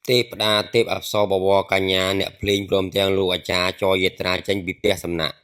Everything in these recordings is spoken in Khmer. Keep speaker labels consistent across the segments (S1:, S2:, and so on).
S1: ទេពតាទេពអប្សរបវរកញ្ញាអ្នកភ្លេងព្រមទាំងលោកអាចារ្យចយត្រាចេញពីផ្ទះសំណាក់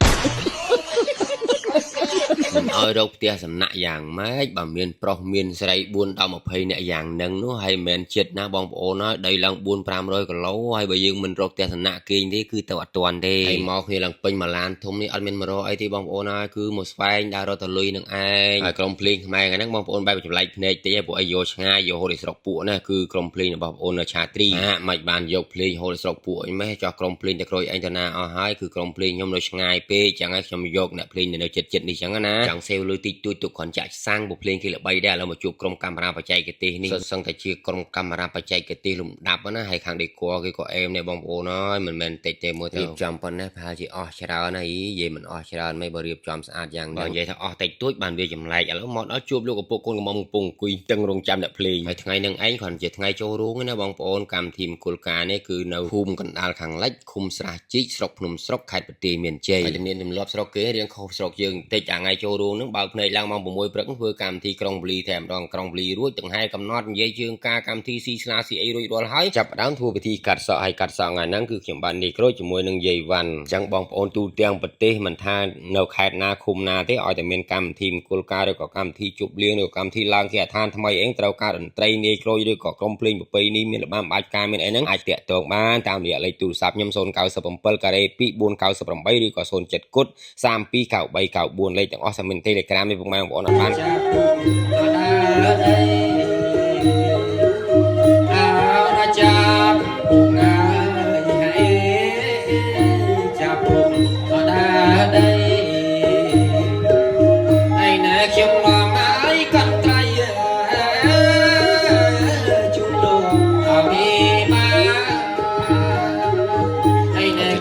S1: មិនឲ្យរកផ្ទះសំណាក់យ៉ាងម៉េចបើមានប្រុសមានស្រី4ដល់20នាក់យ៉ាងនឹងនោះហើយមិនចិត្តណាបងប្អូនហើយដីឡើង4-500គីឡូហើយបើយើងមិនរកផ្ទះសំណាក់គេងទេគឺទៅអត់ទាន់ទេហើយមកគ្នាឡើងពេញមួយឡានធំនេះអត់មាន100អីទេបងប្អូនហើយគឺមកស្វែងដើររកតលុយនឹងឯងហើយក្រុមភ្លេងខ្មែរហ្នឹងបងប្អូនបែបចម្លែកភ្នែកតិចឯងពួកអីយកឆ្ងាយយកហូតទៅស្រុកពួកណាគឺក្រុមភ្លេងរបស់បងប្អូននៅឆាត្រីមិនបានយកភ្លេងហូតទៅស្រុកពួកអីម៉េះចោះក្រុមភ្លេងតែក្រួយឯងតាណាអស់ហើយគឺក្រុមភ្លេងខ្ញុំនៅឆ្ងាយពេកចឹងហើយខ្ញុំយកអ្នកភ្លេងនៅចិត្តនេះចឹងណាចង់សេវលុយតិចតួចទុកគ្រាន់ចាក់សាំងពួកភ្លេងគេល្បីដែរឥឡូវមកជួបក្រុមកាមេរ៉ាបច្ចេកទេសនេះសឹងតែជាក្រុមកាមេរ៉ាបច្ចេកទេសលំដាប់ណាហើយខាងដេគ័រគេក៏អេមដែរបងប្អូនហើយមិនមែនតិចទេមើលទៅរៀបចំប៉ុណ្ណេះប្រហែលជាអស់ច្រើនហើយនិយាយមិនអស់ច្រើនមិនបើរៀបចំស្អាតយ៉ាងនេះនិយាយថាអស់តិចតួចបានវាចម្លែកឥឡូវមកដល់ជួបលោកឪពុកកូនកំមុំកំពុងអង្គុយតឹងរងចាំអ្នកភ្លេងហើយថ្ងៃនឹងឯងគ្រាន់ជាថ្ងៃចូលរោងណាបងប្អូនកម្មវិធីមង្គលការនេះគឺនៅភូមិកណ្ដាលខាងលិចឃុំស្រះជីកស្រុកភ្នំស្រុកខេត្តបន្ទាយមានជ័យហើយជំនាញទម្លាប់ស្រុកគេរៀងខុសស្រុកយើងបន្តិចថ្ងៃចូលរោងនឹងបើកភ្នែកឡើងម៉ោង6ព្រឹកធ្វើកម្មវិធីក្រុងបលីតែម្ដងក្រុងបលីរួចទាំងហែកំណត់និយាយជើងការកម្មវិធីស៊ីស្លាស៊ីអីរួចរាល់ហើយចាប់ផ្ដើមធ្វើពិធីកាត់សក់ហើយកាត់សក់ថ្ងៃហ្នឹងគឺខ្ញុំបាននិយាយក្រូចជាមួយនឹងយាយវ៉ាន់អញ្ចឹងបងប្អូនទូទាំងប្រទេសមិនថានៅខេត្តណាឃុំណាទេឲ្យតែមានកម្មវិធីមង្គលការឬក៏កម្មវិធីជប់លៀងឬក៏កម្មវិធីឡើងគេអាឋានថ្មីអីត្រូវការតន្ត្រីនាយក្រូចឬក៏ក្រុមភ្លេងប្រពៃណីមានល្បែងបាច់ការមានអីហ្នឹងអាចតាក់ទងបានតាមរយៈលេខទូរស័ព្ទខ្ញុំ097ការ៉េ2498ឬក៏07គុត329394លេខទាំងអស់សាមីន Telegram នេះពុកម៉ែបងប្អូនអត់បាន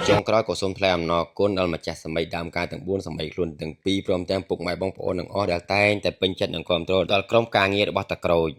S1: ចុងក្រោយក៏សូមថ្លែងអំណរគុណដល់ម្ចាស់សមីដើមការទាំង4សមីខ្លួនទាំងពីរព្រមទាំងពុកម៉ែបងប្អូនទាំងអស់ដែលតែងតែពេញចិត្តនិងគាំទ្រដល់ក្រុមការងាររបស់តាក្រូច